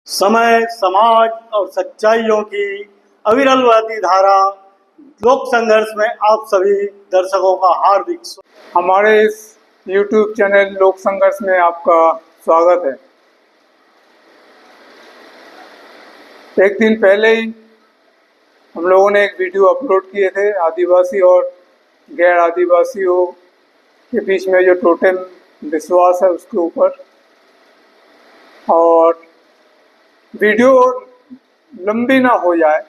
समय, समाज और सच्चाइयों की अविरल बहती धारा लोक संघर्ष में आप सभी दर्शकों का हार्दिक हमारे इस YouTube चैनल लोक संघर्ष में आपका स्वागत है। एक दिन पहले ही हम लोगों ने एक वीडियो अपलोड किए थे आदिवासी और गैर आदिवासियों के बीच में जो टोटेम विश्वास है उसके ऊपर, और वीडियो लंबी ना हो जाए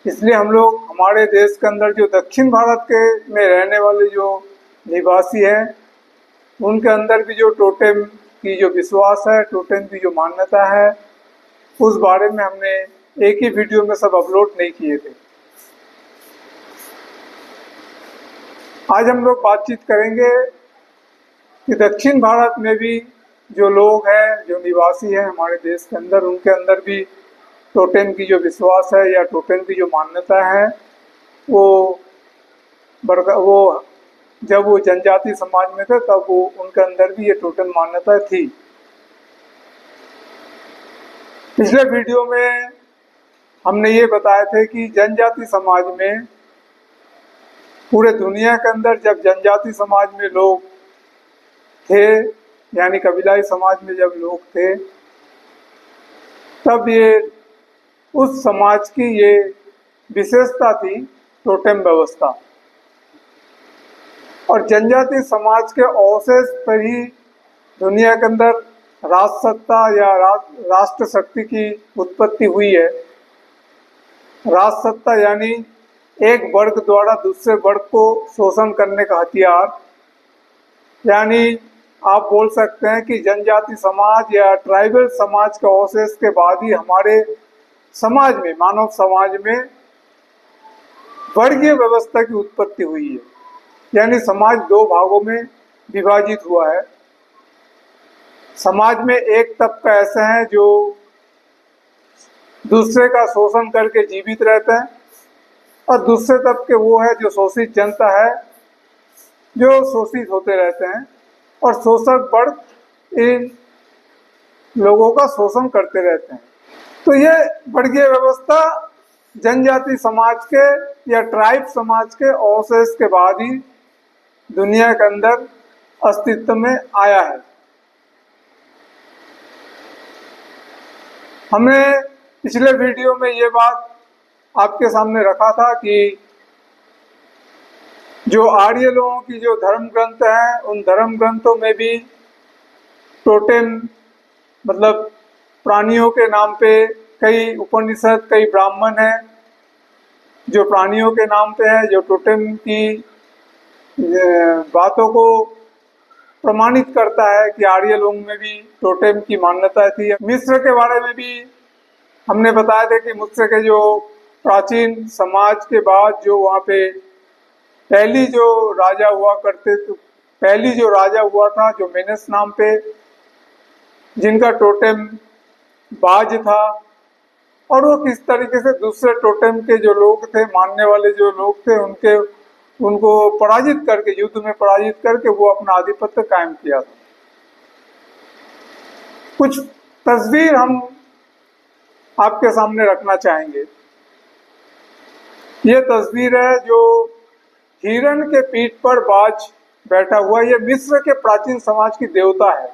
इसलिए हम लोग हमारे देश के अंदर जो दक्षिण भारत के में रहने वाले जो निवासी हैं उनके अंदर भी जो टोटेम की जो विश्वास है, टोटेम की जो मान्यता है, उस बारे में हमने एक ही वीडियो में सब अपलोड नहीं किए थे। आज हम लोग बातचीत करेंगे कि दक्षिण भारत में भी जो लोग हैं, जो निवासी हैं हमारे देश के अंदर, उनके अंदर भी टोटेम की जो विश्वास है या टोटेम की जो मान्यता है वो जब वो जनजाति समाज में थे तब वो उनके अंदर भी ये टोटेम मान्यता थी। पिछले वीडियो में हमने ये बताए थे कि जनजाति समाज में पूरे दुनिया के अंदर जब जनजाति समाज में लोग थे, यानी कबीलाई समाज में जब लोग थे, तब ये उस समाज की ये विशेषता थी टोटेम व्यवस्था। और जनजाति समाज के अवशेष पर ही दुनिया के अंदर राजसत्ता या राष्ट्र शक्ति की उत्पत्ति हुई है। राजसत्ता यानी एक वर्ग द्वारा दूसरे वर्ग को शोषण करने का हथियार, यानी आप बोल सकते हैं कि जनजाति समाज या ट्राइबल समाज के अवशेष के बाद ही हमारे समाज में, मानव समाज में वर्गीय व्यवस्था की उत्पत्ति हुई है। यानी समाज दो भागों में विभाजित हुआ है। समाज में एक तबका ऐसा है जो दूसरे का शोषण करके जीवित रहते हैं, और दूसरे तबके वो है जो शोषित जनता है, जो शोषित होते रहते हैं, और शोषक वर्ग इन लोगों का शोषण करते रहते हैं। तो ये वर्गीय व्यवस्था जनजाति समाज के या ट्राइब समाज के अवशेष के बाद ही दुनिया के अंदर अस्तित्व में आया है। हमने पिछले वीडियो में ये बात आपके सामने रखा था कि जो आर्य लोगों की जो धर्म ग्रंथ हैं, उन धर्म ग्रंथों में भी टोटेम मतलब प्राणियों के नाम पे कई उपनिषद, कई ब्राह्मण हैं जो प्राणियों के नाम पे है, जो टोटेम की बातों को प्रमाणित करता है कि आर्य लोगों में भी टोटेम की मान्यता थी। मिस्र के बारे में भी हमने बताया था कि मिस्र के जो प्राचीन समाज के बाद जो वहाँ पे पहली जो राजा हुआ करते थे, पहली जो राजा हुआ था जो मेनेस नाम पे, जिनका टोटेम बाज था, और वो किस तरीके से दूसरे टोटेम के जो लोग थे, मानने वाले जो लोग थे, उनको पराजित करके, युद्ध में पराजित करके वो अपना आधिपत्य कायम किया था। कुछ तस्वीर हम आपके सामने रखना चाहेंगे। ये तस्वीर है जो हिरण के पीठ पर बाज बैठा हुआ। ये मिस्र के प्राचीन समाज की देवता है।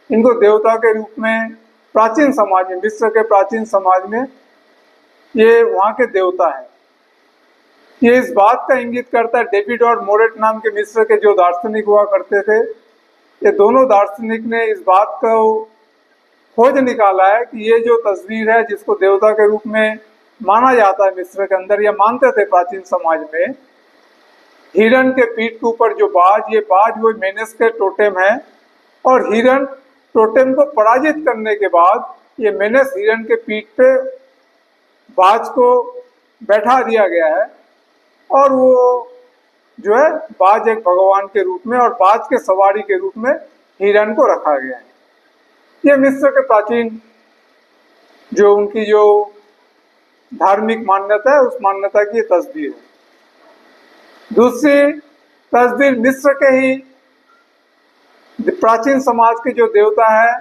इनको देवता के रूप में प्राचीन समाज में, मिस्र के प्राचीन समाज में ये वहाँ के देवता है। ये इस बात का इंगित करता है, डेविड और मोरेट नाम के मिस्र के जो दार्शनिक हुआ करते थे, ये दोनों दार्शनिक ने इस बात का खोज निकाला है कि ये जो तस्वीर है जिसको देवता के रूप में माना जाता है मिस्र के अंदर, या मानते थे प्राचीन समाज में, हिरण के पीठ के ऊपर जो बाज, ये बाज वो मेनेस के टोटेम है, और हिरण टोटेम को पराजित करने के बाद ये मेनेस हिरण के पीठ पे बाज को बैठा दिया गया है, और वो जो है बाज एक भगवान के रूप में और बाज के सवारी के रूप में हिरण को रखा गया है। ये मिस्र के प्राचीन जो उनकी जो धार्मिक मान्यता है, उस मान्यता की तस्वीर है। दूसरी तस्वीर मिस्र के ही प्राचीन समाज के जो देवता है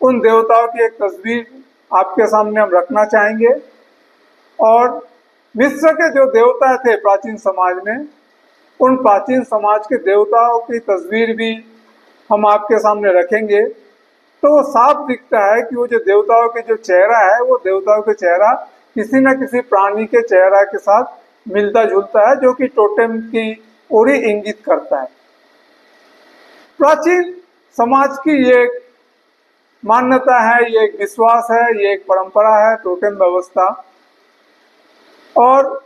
उन देवताओं की एक तस्वीर आपके सामने हम रखना चाहेंगे। और मिस्र के जो देवता थे प्राचीन समाज में, उन प्राचीन समाज के देवताओं की तस्वीर भी हम आपके सामने रखेंगे। तो वो साफ दिखता है कि वो जो देवताओं के जो चेहरा है, वो देवताओं के चेहरा किसी न किसी प्राणी के चेहरा के साथ मिलता जुलता है, जो कि टोटेम की ओर ही इंगित करता है। प्राचीन समाज की ये एक मान्यता है, ये एक विश्वास है, ये एक परंपरा है टोटेम व्यवस्था। और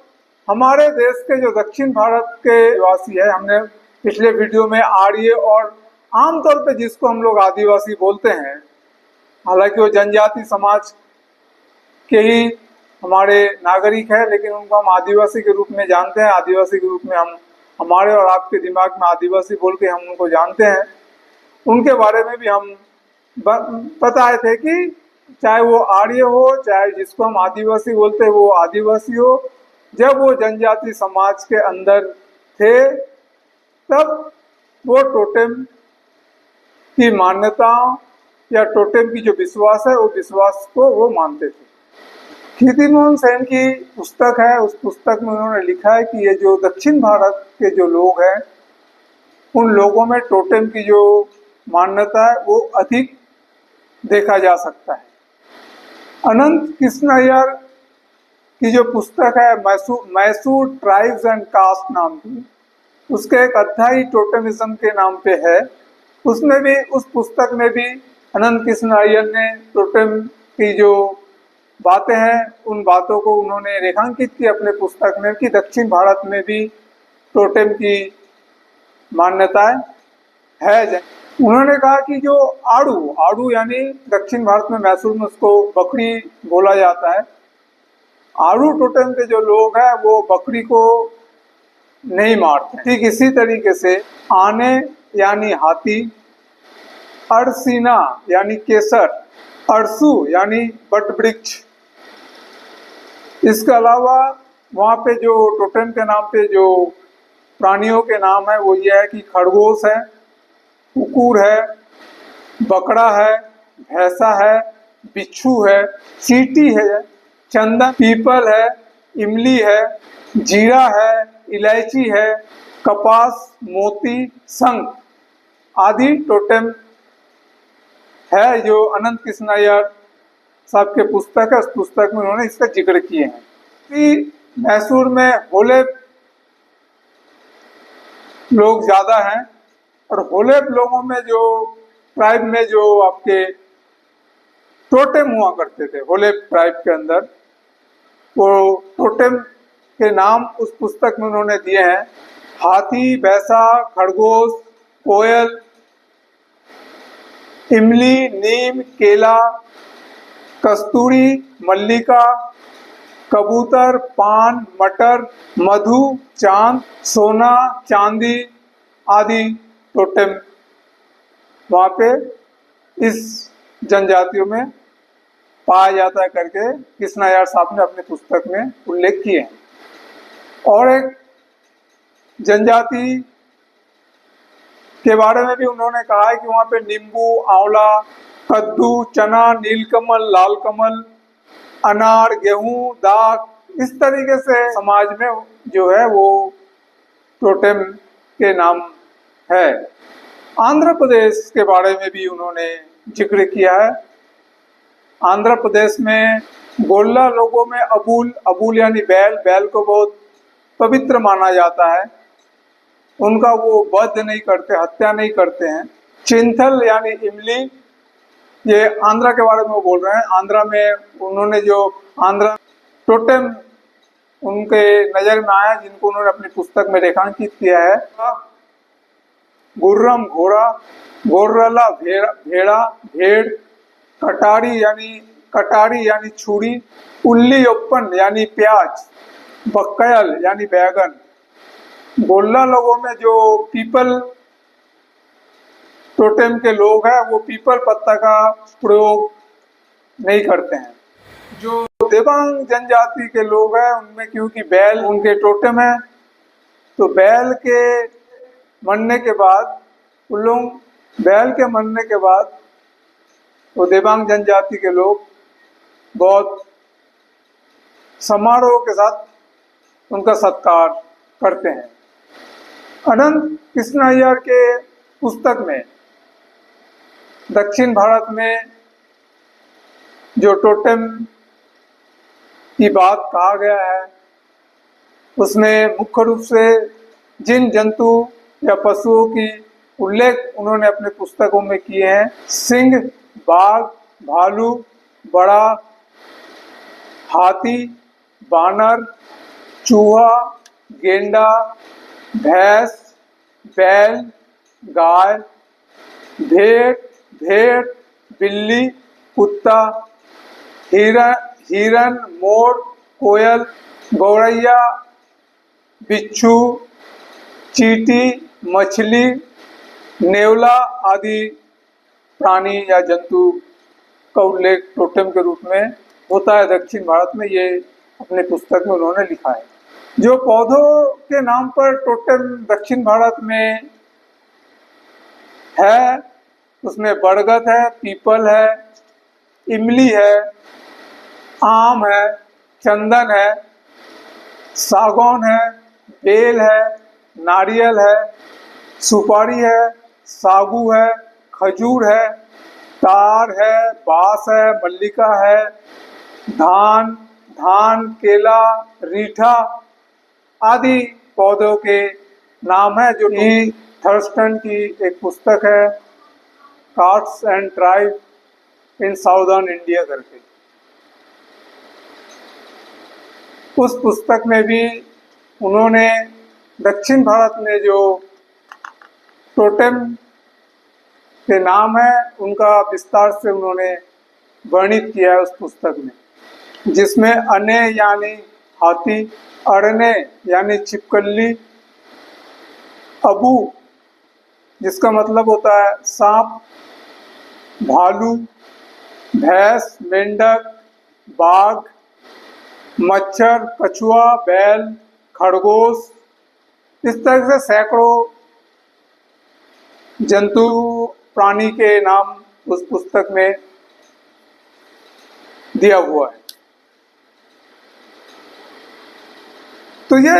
हमारे देश के जो दक्षिण भारत के वासी है, हमने पिछले वीडियो में आर्य और आमतौर पे जिसको हम लोग आदिवासी बोलते हैं, हालांकि वो जनजाति समाज के ही हमारे नागरिक है, लेकिन उनको हम आदिवासी के रूप में जानते हैं। आदिवासी के रूप में हम, हमारे और आपके दिमाग में आदिवासी बोल के हम उनको जानते हैं। उनके बारे में भी हम बताए थे कि चाहे वो आर्य हो, चाहे जिसको हम आदिवासी बोलते हैं वो आदिवासी हो, जब वो जनजाति समाज के अंदर थे तब वो टोटेम की मान्यता या टोटेम की जो विश्वास है, वो विश्वास को वो मानते थे। कीर्तिमोहन सेन की पुस्तक है, उस पुस्तक में उन्होंने लिखा है कि ये जो दक्षिण भारत के जो लोग हैं, उन लोगों में टोटेम की जो मान्यता है वो अधिक देखा जा सकता है। अनंत कृष्ण अय्यर की जो पुस्तक है मैसूर ट्राइब्स एंड कास्ट नाम की, उसके एक अध्याय टोटेमिज्म के नाम पे है। उसमें भी, उस पुस्तक में भी अनंत कृष्ण अय्यर ने टोटेम की जो बातें हैं, उन बातों को उन्होंने रेखांकित की अपने पुस्तक में कि दक्षिण भारत में भी टोटेम की मान्यताएं है। उन्होंने कहा कि जो आड़ू यानी दक्षिण भारत में मैसूर में उसको बकरी बोला जाता है, आड़ू टोटेम के जो लोग हैं वो बकरी को नहीं मारते। ठीक इसी तरीके से आने यानी हाथी, अरसीना यानी केसर, अरसू यानी बट वृक्ष, इसके अलावा वहाँ पे जो टोटेम के नाम पे जो प्राणियों के नाम है वो ये है कि खरगोश है, कुकुर है, बकरा है, भैंसा है, बिच्छू है, चींटी है, चंदन, पीपल है, इमली है, जीरा है, इलायची है, कपास, मोती, शंख आदि टोटेम है जो अनंत कृष्ण अय्यर साहब के पुस्तक है। उस पुस्तक में उन्होंने इसका जिक्र किए हैं कि मैसूर में होलेब लोग ज्यादा हैं, और होलेब लोगों में जो ट्राइब में जो आपके टोटेम हुआ करते थे, होलेब ट्राइब के अंदर, वो टोटेम के नाम उस पुस्तक में उन्होंने दिए हैं। हाथी, भैंसा, खरगोश, कोयल, इमली, नीम, केला, कस्तूरी, मल्लिका, कबूतर, पान, मटर, मधु, चांद, सोना, चांदी आदि टोटेम वहाँ पे इस जनजातियों में पाया जाता है करके कृष्ण अय्यर साहब ने अपनी पुस्तक में उल्लेख किए हैं। और एक जनजाति के बारे में भी उन्होंने कहा है कि वहाँ पे नींबू, आंवला, कद्दू, चना, नीलकमल, लाल कमल, अनार, गेहूं, दाख, इस तरीके से समाज में जो है वो टोटेम के नाम है। आंध्र प्रदेश के बारे में भी उन्होंने जिक्र किया है। आंध्र प्रदेश में गोल्ला लोगों में अबूल यानी बैल को बहुत पवित्र माना जाता है। उनका वो वध नहीं करते, हत्या नहीं करते हैं। चिंथल यानी इमली, ये आंध्रा के बारे में वो बोल रहे हैं। आंध्रा में उन्होंने जो आंध्रा टोटेम उनके नजर में आया, जिनको उन्होंने अपनी पुस्तक में रेखांकित किया है। गुर्रम घोड़ा, गोर्रला भेड़ा, भेड़, कटारी यानी छुरी, उल्लीयप्पन यानी प्याज, बक्कयल यानी बैगन। गोल्ला लोगों में जो पीपल टोटेम के लोग हैं वो पीपल पत्ता का प्रयोग नहीं करते हैं। जो देवांग जनजाति के लोग हैं उनमें क्योंकि बैल उनके टोटेम है, तो बैल के मरने के बाद उन लोग बैल के मरने के बाद वो देवांग जनजाति के लोग बहुत समारोह के साथ उनका सत्कार करते हैं। अनंत कृष्ण अय्यर के पुस्तक में दक्षिण भारत में जो टोटेम की बात कहा गया है, उसमें मुख्य रूप से जिन जंतु या पशुओं की उल्लेख उन्होंने अपने पुस्तकों में किए हैं, सिंह, बाघ, भालू, बड़ा हाथी, बानर, चूहा, गेंडा, भैंस, बैल, गाय, भेड़, बिल्ली, कुत्ता, हिरन, मोर, कोयल, गौरैया, बिच्छू, चींटी, मछली, नेवला आदि प्राणी या जंतु का उल्लेख टोटेम के रूप में होता है दक्षिण भारत में। ये अपने पुस्तक में उन्होंने लिखा है। जो पौधों के नाम पर टोटेम दक्षिण भारत में है, उसमें बरगद है, पीपल है, इमली है, आम है, चंदन है, सागौन है, बेल है, नारियल है, सुपारी है, सागू है, खजूर है, तार है, बांस है, मल्लिका है, धान, केला, रीठा आदि पौधों के नाम है, जो कि थर्स्टन की एक पुस्तक है, castes and tribe in southern India करके। उस पुस्तक में भी उन्होंने दक्षिण भारत में जो टोटेम के नाम है उनका विस्तार से उन्होंने वर्णित किया है उस पुस्तक में, जिसमें अने यानी हाथी, अरने यानी छिपकली, अबू जिसका मतलब होता है सांप, भालू, भैंस, मेंढक, बाघ, मच्छर, कछुआ, बैल, खरगोश, इस तरह से सैकड़ों जंतु प्राणी के नाम उस पुस्तक में दिया हुआ है। तो ये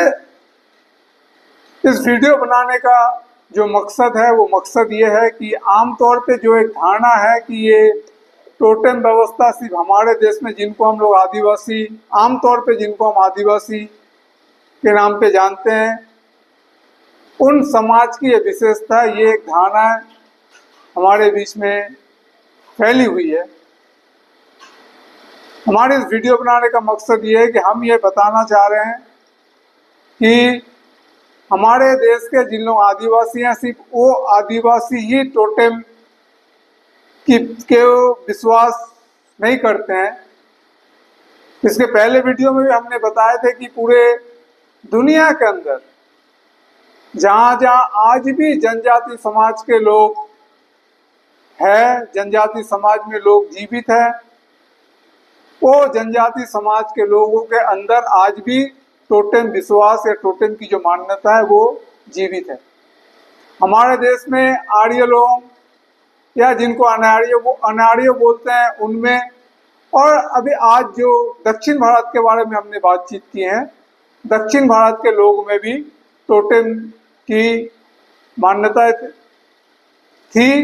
इस वीडियो बनाने का जो मकसद है वो मकसद ये है कि आमतौर पे जो एक धारणा है कि ये टोटेम व्यवस्था सिर्फ हमारे देश में, जिनको हम लोग आदिवासी, आमतौर पे जिनको हम आदिवासी के नाम पे जानते हैं, उन समाज की ये विशेषता, ये एक धारणा हमारे बीच में फैली हुई है। हमारे इस वीडियो बनाने का मकसद ये है कि हम ये बताना चाह रहे हैं कि हमारे देश के जिन लोग आदिवासी हैं, सिर्फ वो आदिवासी ही टोटेम के विश्वास नहीं करते हैं। इसके पहले वीडियो में भी हमने बताए थे कि पूरे दुनिया के अंदर जहाँ जहाँ आज भी जनजाति समाज के लोग हैं, जनजाति समाज में लोग जीवित हैं, वो जनजाति समाज के लोगों के अंदर आज भी टोटेम विश्वास या टोटेम की जो मान्यता है वो जीवित है। हमारे देश में आर्य लोग या जिनको अनार्य बोलते हैं उनमें, और अभी आज जो दक्षिण भारत के बारे में हमने बातचीत की है, दक्षिण भारत के लोगों में भी टोटेम की मान्यता थी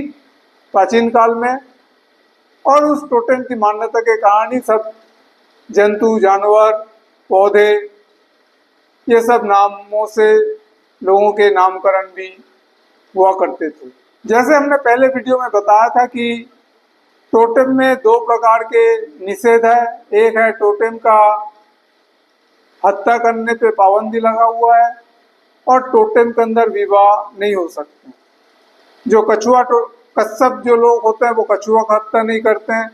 प्राचीन काल में, और उस टोटेम की मान्यता के कारण ही सब जंतु, जानवर, पौधे, ये सब नामों से लोगों के नामकरण भी हुआ करते थे। जैसे हमने पहले वीडियो में बताया था कि टोटेम में दो प्रकार के निषेध है। एक है टोटेम का हत्या करने पे पाबंदी लगा हुआ है, और टोटेम के अंदर विवाह नहीं हो सकते। जो कच्छप जो लोग होते हैं वो कछुआ का हत्या नहीं करते हैं।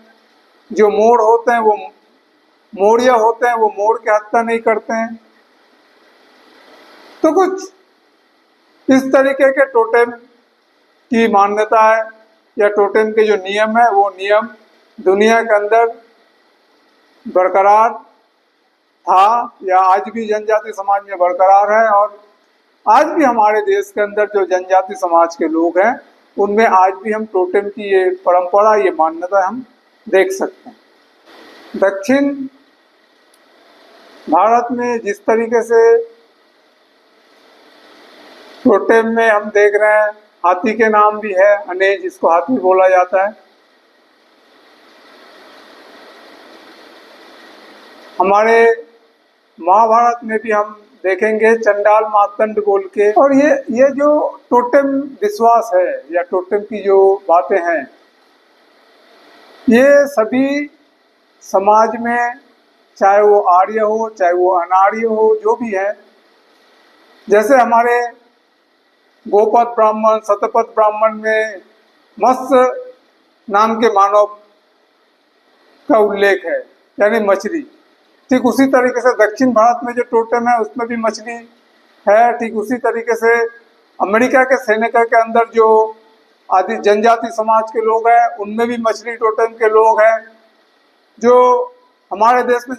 जो मोर होते हैं वो मोरिया होते हैं, वो मोर की हत्या नहीं करते हैं। तो कुछ इस तरीके के टोटेम की मान्यता है या टोटेम के जो नियम है वो नियम दुनिया के अंदर बरकरार था या आज भी जनजाति समाज में बरकरार है। और आज भी हमारे देश के अंदर जो जनजाति समाज के लोग हैं उनमें आज भी हम टोटेम की ये परंपरा, ये मान्यता हम देख सकते हैं। दक्षिण भारत में जिस तरीके से टोटेम में हम देख रहे हैं, हाथी के नाम भी है, अनेज, जिसको हाथी बोला जाता है। हमारे महाभारत में भी हम देखेंगे चंडाल मार्तंड बोल के। और ये जो टोटेम विश्वास है या टोटेम की जो बातें हैं, ये सभी समाज में, चाहे वो आर्य हो चाहे वो अनार्य हो, जो भी है, जैसे हमारे गोपद ब्राह्मण, शतपथ ब्राह्मण में मत्स्य नाम के मानव का उल्लेख है, यानी मछली। ठीक उसी तरीके से दक्षिण भारत में जो टोटेम है उसमें भी मछली है। ठीक उसी तरीके से अमेरिका के सैनिकों के अंदर जो आदि जनजाति समाज के लोग हैं, उनमें भी मछली टोटेम के लोग हैं। जो हमारे देश में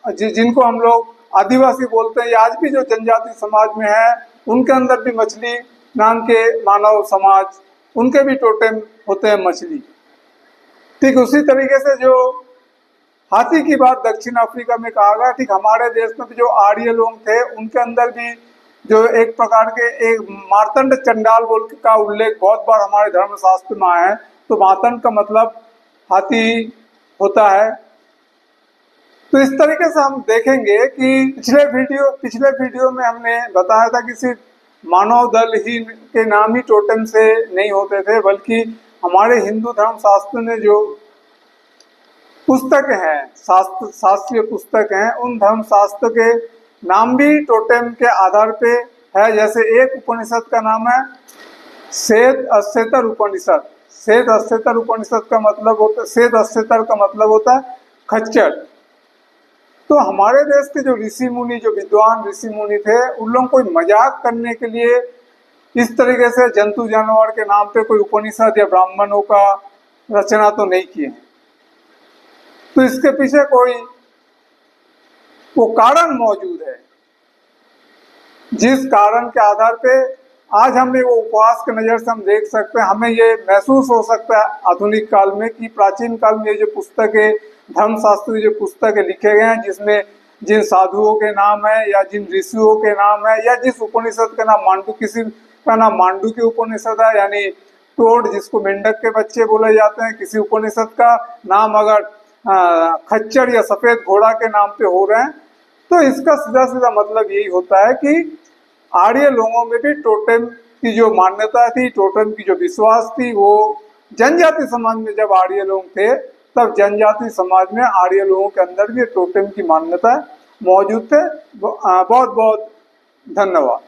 जिनको हम लोग आदिवासी बोलते हैं, या आज भी जो जनजाति समाज में है, उनके अंदर भी मछली नाम के मानव समाज, उनके भी टोटेम होते हैं मछली। ठीक उसी तरीके से जो हाथी की बात दक्षिण अफ्रीका में कहा गया, ठीक हमारे देश में भी जो आर्य लोग थे, उनके अंदर भी जो एक प्रकार के एक मार्तंड चंडाल बोल का उल्लेख बहुत बार हमारे धर्मशास्त्र में आया है। तो मार्तंड का मतलब हाथी होता है। तो इस तरीके से हम देखेंगे कि पिछले वीडियो में हमने बताया था कि सिर्फ मानव दल ही के नाम ही टोटेम से नहीं होते थे, बल्कि हमारे हिंदू धर्म शास्त्र ने जो पुस्तक हैं, शास्त्रीय पुस्तक हैं, उन धर्म शास्त्र के नाम भी टोटेम के आधार पे है। जैसे एक उपनिषद का नाम है श्वेत अश्वेतर उपनिषद। श्वेत अश्वेतर उपनिषद का मतलब होता है, श्वेत अश्वेतर का मतलब होता है खच्चर। तो हमारे देश के जो ऋषि मुनि, जो विद्वान ऋषि मुनि थे, उन लोगों को मजाक करने के लिए इस तरीके से जंतु जानवर के नाम पे कोई उपनिषद या ब्राह्मणों का रचना तो नहीं किए। तो इसके पीछे कोई वो कारण मौजूद है, जिस कारण के आधार पे आज हमें वो उपवास के नज़र से हम देख सकते हैं। हमें ये महसूस हो सकता है आधुनिक काल में कि प्राचीन काल में ये जो पुस्तकें, धर्मशास्त्री जो पुस्तकें लिखे गए हैं, जिसमें जिन साधुओं के नाम है या जिन ऋषियों के नाम है, या जिस उपनिषद का नाम किसी का नाम मांडुक्य उपनिषद है, यानी टोड जिसको मेंढक के बच्चे बोले जाते हैं, किसी उपनिषद का नाम अगर खच्चर या सफेद घोड़ा के नाम पे हो रहे हैं, तो इसका सीधा सीधा मतलब यही होता है कि आर्य लोगों में भी टोटेम की जो मान्यता थी, टोटेम की जो विश्वास थी, वो जनजाति समाज में जब आर्य लोग थे, तब जनजाति समाज में आर्य लोगों के अंदर भी टोटेम की मान्यता मौजूद थे। बहुत बहुत धन्यवाद।